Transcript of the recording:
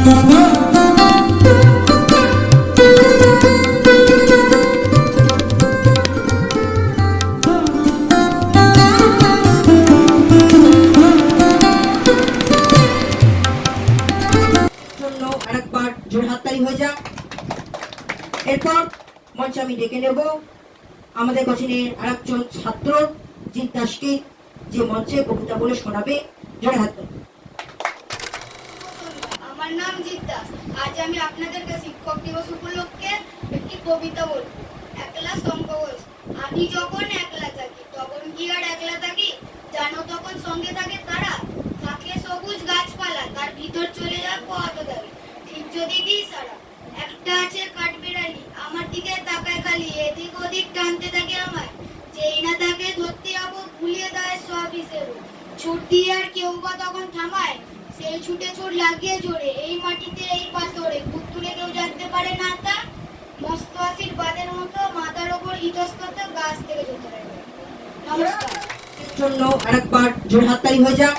আরেকবার জোর হাততালি হয়ে যাক। এরপর মঞ্চে আমি ডেকে নেব আমাদের কোচিনের আরেকজন ছাত্র জিৎ দাসকে, যে মঞ্চে কবিতা বলে শোনাবে। জোরে হাত তালি। আমার নাম জিৎ দাস। আজ আমি আপনাদেরকে শিক্ষক দিবস উপলক্ষে একটি কবিতা বলবো। একলা সংকোচ। আমি যখন একলা থাকি তখন কি আর একলা থাকি? জানো তখন সঙ্গে থাকে তারা, থাকে সবুজ গাছপালা, তার ভিতর চলে যায় পথ দাবি। ঠিক যদি দিই সারা, একটা আছে কাঠবিড়ালি, আমার দিকে তাকায় খালি, এদিক ওদিক টানতে থাকে আমায়। যেই না তাকে ধরতে যাবো ভুলিয়ে দেয় সব হিসেবে। ছুট দিয়ে আর কেউ বা তখন থামায়, সেই ছুটে ছুট লাগিয়ে জোরে, এই মাটিতে এই পাথরে খুব তুলে কেউ জানতে পারে না তা। মস্ত আশীর্বাদের মতো মাথার ওপর ইতস্তত গাছ থেকে যেতে পারে। নমস্কার। জন্য আরেকবার জোর হাততালি হয়ে যাক।